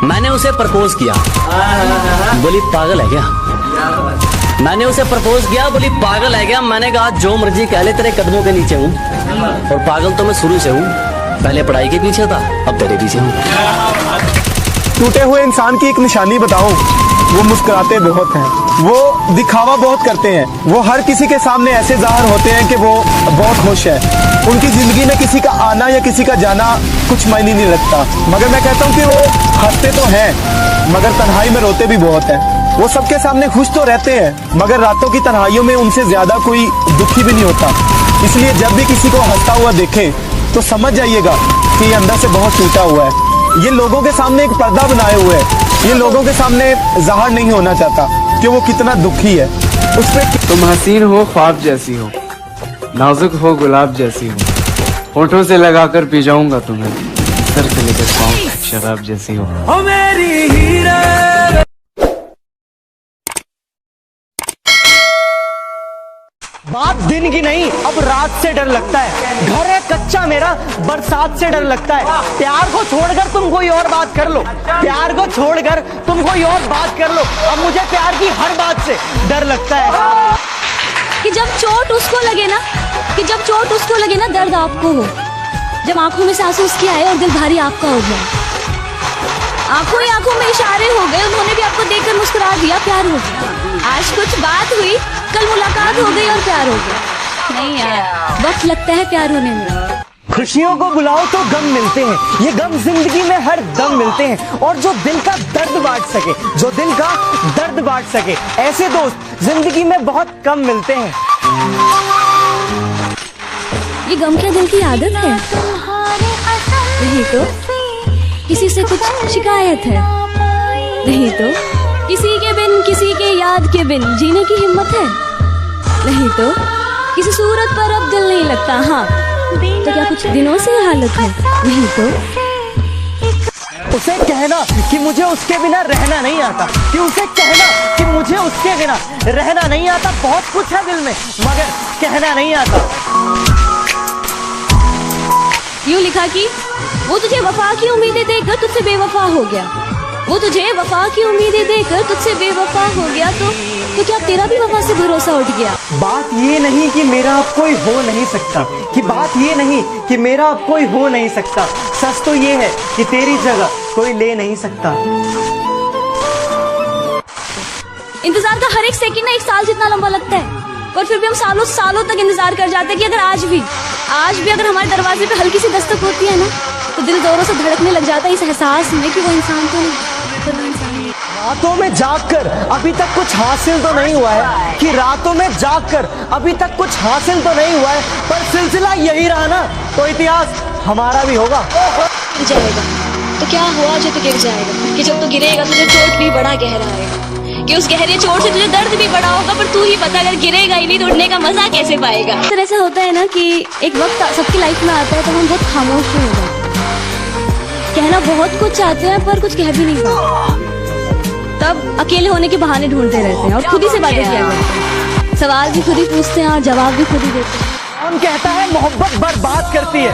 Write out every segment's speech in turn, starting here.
मैंने उसे प्रपोज किया, बोली पागल है क्या। मैंने उसे प्रपोज किया, बोली पागल है क्या। मैंने कहा जो मर्जी कह ले, तेरे कदमों के नीचे हूँ, और पागल तो मैं शुरू से हूँ। पहले पढ़ाई के पीछे था, अब तेरे पीछे हूँ। टूटे हुए इंसान की एक निशानी बताऊं, वो मुस्कुराते बहुत हैं, वो दिखावा बहुत करते हैं, वो हर किसी के सामने ऐसे जाहिर होते हैं कि वो बहुत खुश है। उनकी जिंदगी में किसी का आना या किसी का जाना कुछ मायने नहीं रखता, मगर मैं कहता हूँ कि वो हंसते तो हैं मगर तन्हाई में रोते भी बहुत हैं। वो सबके सामने खुश तो रहते हैं मगर रातों की तन्हाइयों में उनसे ज्यादा कोई दुखी भी नहीं होता। इसलिए जब भी किसी को हंसता हुआ देखें तो समझ जाइएगा कि ये अंदर से बहुत टूटा हुआ है। ये लोगों के सामने एक पर्दा बनाए हुए है, ये लोगों के सामने जाहिर नहीं होना चाहता कि वो कितना दुखी है। उस पे तुम हसीन हो ख्वाब जैसी हो, नाजुक हो गुलाब जैसी हो, होठों से लगाकर पी जाऊंगा तुम्हें, सर से लेकर पाँव शराब जैसी हो। ओ मेरी हीरा। बात दिन की नहीं, अब रात से डर लगता है। घर है कच्चा मेरा, बरसात से डर लगता है। प्यार को छोड़कर तुम कोई और बात कर लो, प्यार को छोड़कर तुम कोई और बात कर लो। अब मुझे प्यार की हर बात से डर लगता है। कि जब चोट उसको लगे ना, कि जब चोट उसको लगे ना, दर्द आपको हो। जब आंखों में से आंसू उसके आए और दिल भारी आपका हो गया, आंखों ही आंखों में इशारे हो गए, उन्होंने भी आपको देखकर मुस्कुरा दिया, प्यार हो गया। आज कुछ बात हुई, कल मुलाकात हो गई और प्यार हो गया। नहीं यार, वक्त लगता है प्यार होने में। खुशियों को बुलाओ तो गम मिलते हैं, ये गम जिंदगी में हर दम मिलते हैं। और जो दिल का दर्द बांट सके, जो दिल का दर्द बांट सके, ऐसे दोस्त जिंदगी में बहुत कम मिलते हैं। ये गम क्या दिल की आदत है? नहीं तो किसी से कुछ शिकायत है? नहीं तो किसी के बिन, किसी के याद के बिन जीने की हिम्मत है? नहीं तो किसी सूरत पर अब दिल नहीं लगता। हाँ तो क्या कुछ दिनों से हालत है? नहीं तो उसे कहना कि मुझे उसके बिना रहना नहीं आता, कि उसे कहना कि मुझे उसके बिना रहना नहीं आता। बहुत कुछ है दिल में मगर कहना नहीं आता। यूं लिखा कि वो तुझे वफा की उम्मीदें देकर तुझसे बेवफा हो गया, वो तुझे वफा की उम्मीदें देकर तुझसे बेवफा हो गया। तो क्या तेरा भी वफा से भरोसा उठ गया? बात ये नहीं कि मेरा अब कोई हो नहीं सकता, कि बात ये नहीं कि मेरा अब कोई हो नहीं सकता। सच तो ये है कि तेरी जगह कोई ले नहीं सकता। इंतजार का हर एक सेकंड ना एक साल जितना लंबा लगता है, पर फिर भी हम सालों सालों तक इंतजार कर जाते हैं कि अगर आज भी अगर हमारे दरवाजे पे हल्की सी दस्तक होती है ना, तो दिल जोरों से धड़कने लग जाता है इस एहसास में कि वो इंसान तो नहीं, पर वो इंसान है। रातों में जागकर अभी तक कुछ हासिल तो नहीं हुआ है, कि रातों में जागकर अभी तक कुछ हासिल तो नहीं हुआ है, पर सिलसिला यही रहा ना तो इतिहास हमारा भी होगा। गिर जाएगा तो क्या हुआ जो तू गिर जाएगा, कि जब तू गिरेगा तुझे चोट भी बड़ा गहरा आएगा, कि उस गहरे चोट से तुझे दर्द भी बड़ा होगा, पर तू ही पता अगर गिरेगा ही नहीं तो उठने का मजा कैसे पाएगा। तो ऐसा होता है ना कि एक वक्त सबकी लाइफ में आता है तो हम बहुत खामोश हो जाते हैं, कहना बहुत कुछ चाहते हैं पर कुछ कह भी नहीं पाते, तब अकेले होने के बहाने ढूंढते रहते हैं और खुद ही से बातें किया करते हैं। सवाल भी खुद ही पूछते हैं और जवाब भी खुद ही देते हैं। कौन कहता है मोहब्बत बर्बाद करती है?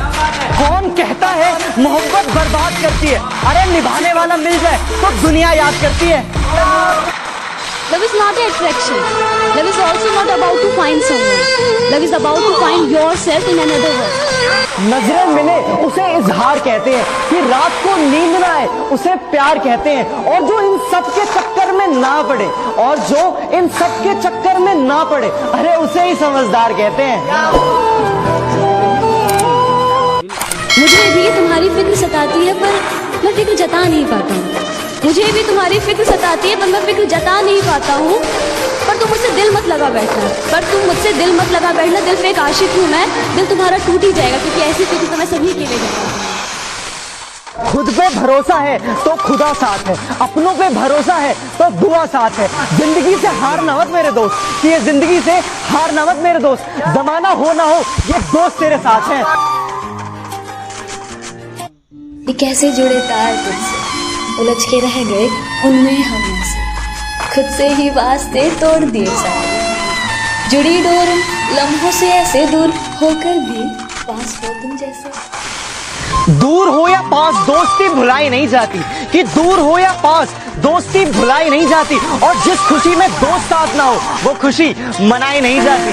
कौन कहता है मोहब्बत बर्बाद करती है? अरे निभाने वाला मिल जाए तो दुनिया याद करती है। Love is not an attraction. Love is also not about to find someone. Love is about to find yourself in another world. नजरें मिले उसे इजहार कहते हैं, कि रात को नींद ना आए उसे प्यार कहते हैं। और जो इन सब के चक्कर में ना पड़े, और जो इन सब के चक्कर में ना पड़े, अरे उसे ही समझदार कहते हैं। मुझे भी तुम्हारी फिक्र सताती है पर मैं फिक्र जता नहीं पाता हूँ। मुझे भी तुम्हारी फिक्र सताती है पर मैं फिक्र जता नहीं पाता हूँ। पर तुम मुझसे दिल मत लगा बैठना, पर तुम मुझसे दिल मत लगा बैठना। दिल पे एक आशिक हूँ मैं, दिल तुम्हारा टूट ही जाएगा, क्योंकि ऐसी फिक्र तो मैं सभी के लिए करता हूँ। खुद पे भरोसा है तो खुदा साथ है, अपनों पे भरोसा है तो दुआ साथ है। जिंदगी से हार ना मत मेरे दोस्त, कि ये जिंदगी से हार ना मत मेरे दोस्त। जमाना हो ना हो ये दोस्त तेरे साथ हैं। ये कैसे जुड़े तार तुझसे, उलझ के रह गए उनमें हमसे, खुद से ही वास्ते तोड़ दिए सारे, जुड़ी डोर लम्हों से ऐसे दूर होकर भी पास हो तुम जैसे। दूर हो या पास दोस्ती भुलाई नहीं जाती, कि दूर हो या पास दोस्ती भुलाई नहीं जाती, और जिस खुशी में दोस्त साथ ना हो वो खुशी मनाई नहीं जाती।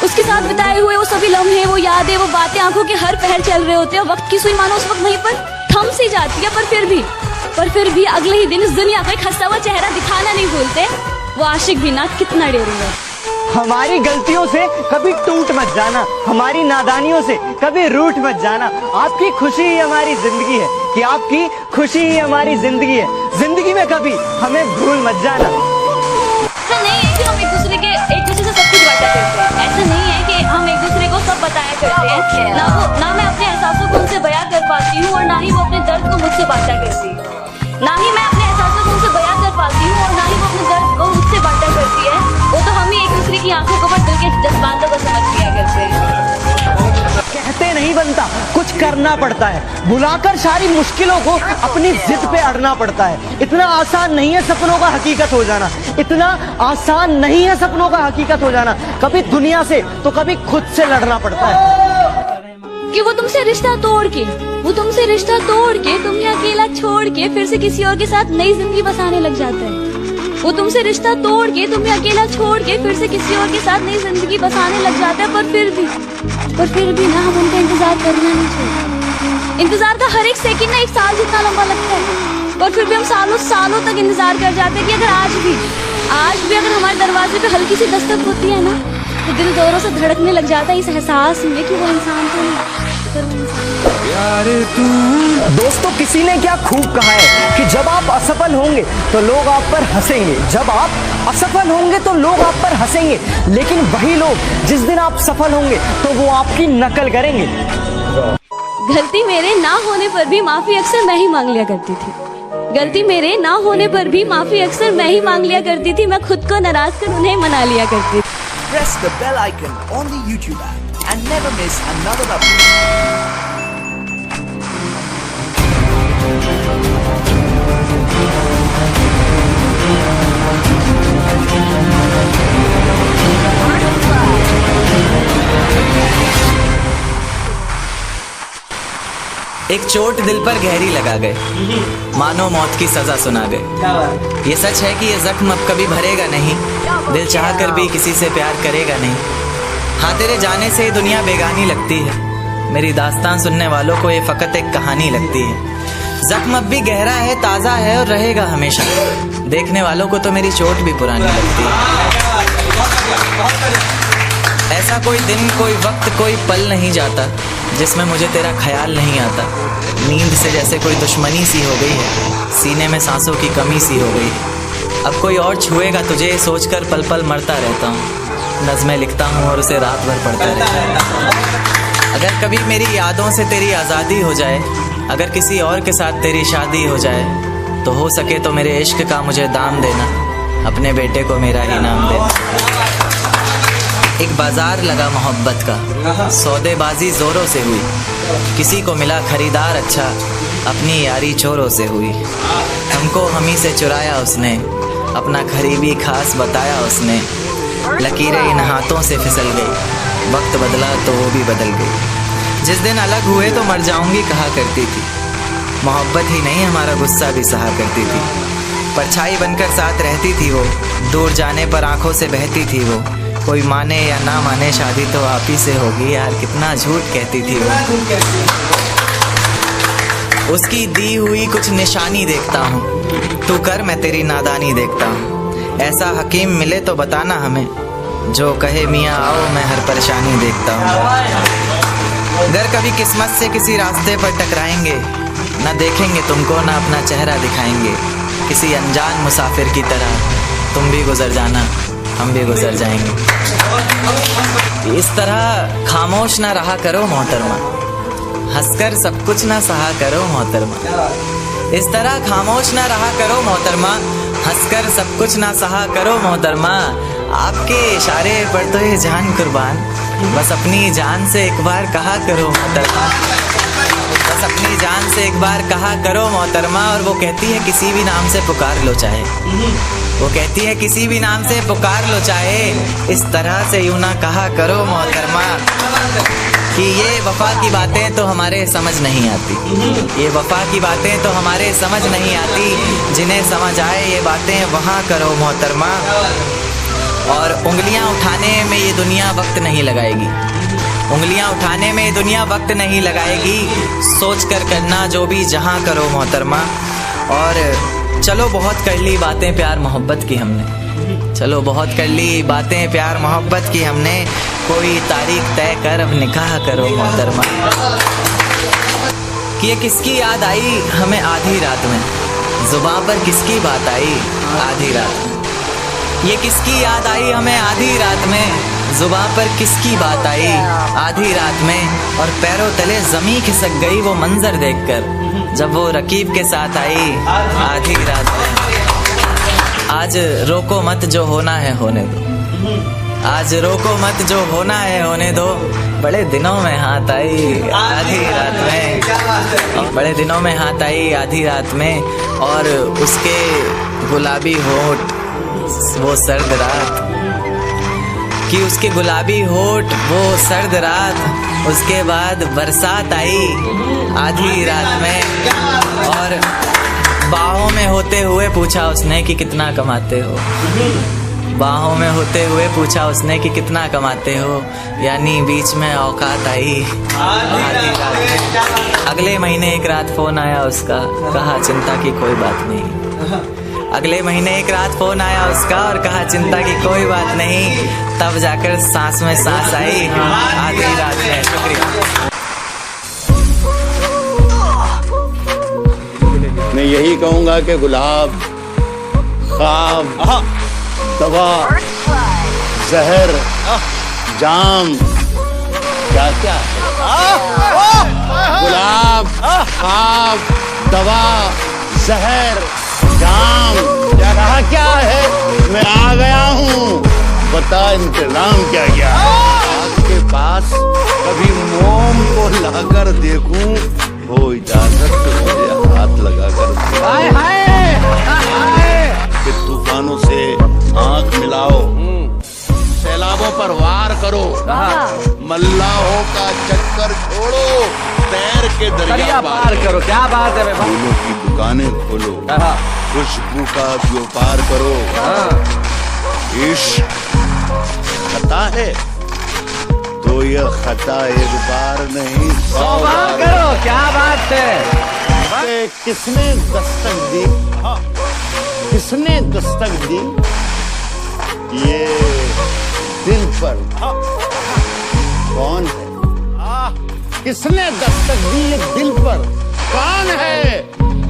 उसके साथ बिताए हुए वो सभी लम्हे, वो यादें, वो बातें आंखों के हर पहर चल रहे होते हैं। वक्त की सुई मानो उस वक्त वहीं पर थम सी जाती है, पर फिर भी अगले ही दिन इस दुनिया को एक हंसता हुआ चेहरा दिखाना नहीं भूलते वो आशिक भी ना, कितना डेरिंग है। हमारी गलतियों से कभी टूट मत जाना, हमारी नादानियों से कभी रूठ मत जाना। आपकी खुशी ही हमारी जिंदगी है, कि आपकी खुशी ही हमारी जिंदगी है। जिंदगी में कभी हमें भूल मत जाना। ऐसा नहीं है कि हम एक दूसरे से सब कुछ बांटा करते हैं। ऐसा नहीं है कि हम एक दूसरे को सब बताया करते हैं। ना मैं अपने एहसासों को उनसे बयां कर पाती हूँ, और ना ही वो अपने दर्द को मुझसे बांटा करती है। ना ही मैं अपने एहसासों को उनसे बयां कर पाती हूँ, और ना ही वो अपने दर्द को मुझसे बांटा करती है। वो तो हम ही एक दूसरे की आंखों को, दिल के जज्बातों को समझ लिया करते हैं। कहते नहीं बनता, कुछ करना पड़ता है। भुलाकर सारी मुश्किलों को अपनी जिद पे अड़ना पड़ता है। इतना आसान नहीं है सपनों का हकीकत हो जाना, इतना आसान नहीं है सपनों का हकीकत हो जाना। कभी दुनिया से तो कभी खुद से लड़ना पड़ता है। कि वो तुमसे रिश्ता तोड़ के, तुम्हें अकेला छोड़ के फिर से किसी और के साथ नई जिंदगी बसाने लग जाता है। वो तुमसे रिश्ता तोड़ के, तुम्हें अकेला छोड़ के फिर से किसी और के साथ नई जिंदगी बसाने लग जाता है। पर फिर भी ना हम उनका इंतजार करना नहीं छोड़ते। इंतजार का हर एक सेकंड ना 1 साल जितना लंबा लगता है, और फिर भी हम सालों तक इंतजार कर जाते हैं। कि अगर आज भी अगर हमारे दरवाजे पे हल्की सी दस्तक होती है ना, तो दिल जोरों से धड़कने लग जाता है इस एहसास में कि वो इंसान तो नहीं। दोस्तों, किसी ने क्या खूब कहा है कि जब आप असफल होंगे तो लोग आप पर हंसेंगे, जब आप असफल होंगे तो लोग आप पर हंसेंगे, लेकिन वही लोग जिस दिन आप सफल होंगे तो वो आपकी नकल करेंगे। गलती मेरे ना होने पर भी माफी अक्सर मैं ही मांग लिया करती थी। गलती मेरे ना होने पर भी माफी अक्सर मैं ही मांग लिया करती थी। मैं खुद को नाराज कर उन्हें मना लिया करती थी। Press the bell icon on the YouTube app and never miss another update. एक चोट दिल पर गहरी लगा गए, मानो मौत की सजा सुना गए। ये सच है कि ये जख्म अब कभी भरेगा नहीं, दिल चाह कर भी किसी से प्यार करेगा नहीं। हाँ, तेरे जाने से दुनिया बेगानी लगती है, मेरी दास्तान सुनने वालों को ये फकत एक कहानी लगती है। जख्म अब भी गहरा है, ताज़ा है और रहेगा हमेशा, देखने वालों को तो मेरी चोट भी पुरानी लगती है। ऐसा कोई दिन, कोई वक्त, कोई पल नहीं जाता जिसमें मुझे तेरा ख्याल नहीं आता। नींद से जैसे कोई दुश्मनी सी हो गई है, सीने में सांसों की कमी सी हो गई है। अब कोई और छुएगा तुझे सोचकर पल पल मरता रहता हूँ। नज़में लिखता हूँ और उसे रात भर पढ़ता रहता हूँ। अगर कभी मेरी यादों से तेरी आज़ादी हो जाए, अगर किसी और के साथ तेरी शादी हो जाए, तो हो सके तो मेरे इश्क का मुझे दाम देना, अपने बेटे को मेरा ही नाम देना। एक बाजार लगा मोहब्बत का, सौदेबाजी जोरों से हुई, किसी को मिला खरीदार अच्छा, अपनी यारी चोरों से हुई। हमको हमी से चुराया उसने, अपना करीबी खास बताया उसने। लकीरें इन हाथों से फिसल गई, वक्त बदला तो वो भी बदल गई। जिस दिन अलग हुए तो मर जाऊंगी कहा करती थी, मोहब्बत ही नहीं हमारा गुस्सा भी सहा करती थी। परछाई बनकर साथ रहती थी वो, दूर जाने पर आंखों से बहती थी वो। कोई माने या ना माने शादी तो आप ही से होगी यार, कितना झूठ कहती थी वो। उसकी दी हुई कुछ निशानी देखता हूँ, तू कर मैं तेरी नादानी देखता हूँ। ऐसा हकीम मिले तो बताना हमें, जो कहे मियाँ आओ मैं हर परेशानी देखता हूँ। अगर कभी किस्मत से किसी रास्ते पर टकराएंगे, ना देखेंगे तुमको ना अपना चेहरा दिखाएंगे। किसी अनजान मुसाफिर की तरह तुम भी गुजर जाना, हम भी गुजर जाएंगे। इस तरह खामोश ना रहा करो मोहतरमा, हंसकर सब कुछ ना सहा करो मोहतरमा। इस तरह खामोश ना रहा करो मोहतरमा, हंसकर सब कुछ ना सहा करो मोहतरमा। आपके इशारे पर तो ये जान कुर्बान, बस अपनी जान से एक बार कहा करो मोहतरमा, बस अपनी जान से एक बार कहा करो मोहतरमा। और वो कहती है किसी भी नाम से पुकार लो चाहे, वो कहती है किसी भी नाम से पुकार लो चाहे, इस तरह से यूं ना कहा करो मोहतरमा, कि ये वफा की बातें तो हमारे समझ नहीं आती, ये वफा की बातें तो हमारे समझ नहीं आती, जिन्हें समझ आए ये बातें वहाँ करो मोहतरमा। और उंगलियां उठाने में ये दुनिया वक्त नहीं लगाएगी, उंगलियां उठाने में दुनिया वक्त नहीं लगाएगी, सोच कर करना जो भी जहां करो मोहतरमा। और चलो बहुत कर ली बातें प्यार मोहब्बत की हमने, चलो बहुत कर ली बातें प्यार मोहब्बत की हमने, कोई तारीख तय कर अब निकाह करो मोहतरमा। कि ये किसकी याद आई हमें आधी रात में, जुबां पर किसकी बात आई आधी रात में, ये किसकी याद आई हमें आधी रात में, जुबां पर किसकी बात आई आधी रात में। और पैरों तले ज़मीं खिसक गई वो मंजर देखकर, जब वो रकीब के साथ आई आधी रात में। आज रोको मत जो होना है होने दो, आज रोको मत जो होना है होने दो, बड़े दिनों में हाथ आई आधी रात में, बड़े दिनों में हाथ आई आधी रात में। और उसके गुलाबी होठ वो सर्द रात, कि उसके गुलाबी होठ वो सर्द रात, उसके बाद बरसात आई आधी रात में। और बाहों में होते हुए पूछा उसने कि कितना कमाते हो, बाहों में होते हुए पूछा उसने कि कितना कमाते हो, यानी बीच में औकात आई आधी रात में। अगले महीने एक रात फोन आया उसका, कहा चिंता की कोई बात नहीं, अगले महीने एक रात फोन आया उसका और कहा चिंता की कोई बात नहीं, तब जाकर सांस में सांस आई आधी रात में। शुक्रिया। मैं यही कहूंगा कि गुलाब, ख्वाब, दवा, जहर, जाम, क्या क्या है? गुलाब, ख्वाब, दवा, जहर, जाम, क्या कहा क्या है? मैं आ गया हूँ, बता इंतजाम क्या क्या है? आपके पास कभी मोम को लाकर देखूं, हो इजाजत तो मुझे हाथ लगाकर कि तूफानों से आंख मिलाओ, सैलाबों पर वार करो, मल्लाहों का चक्कर छोड़ो, तैर के दरिया पार करो। क्या बात है? फूलों की दुकानें खोलो, खुशबू का व्यापार करो, इश्क खता है तो यह खता एक बार नहीं 100 बार करो। क्या बात है? किसने दस्तक दी, किसने दस्तक दी ये दिल पर, कौन है? किसने दस्तक दी ये दिल पर, कौन है?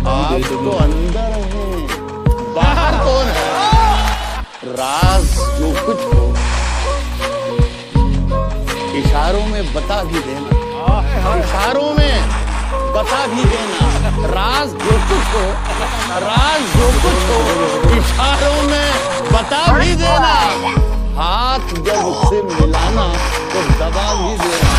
आप तो अंदर हैं, बाहर कौन है? राज जो कुछ हो इशारों में बता भी देना, इशारों में बता भी देना, राज जो कुछ हो, राज जो कुछ हो इशारों में बता भी देना, हाथ जब उससे मिलाना तो दबा भी देना।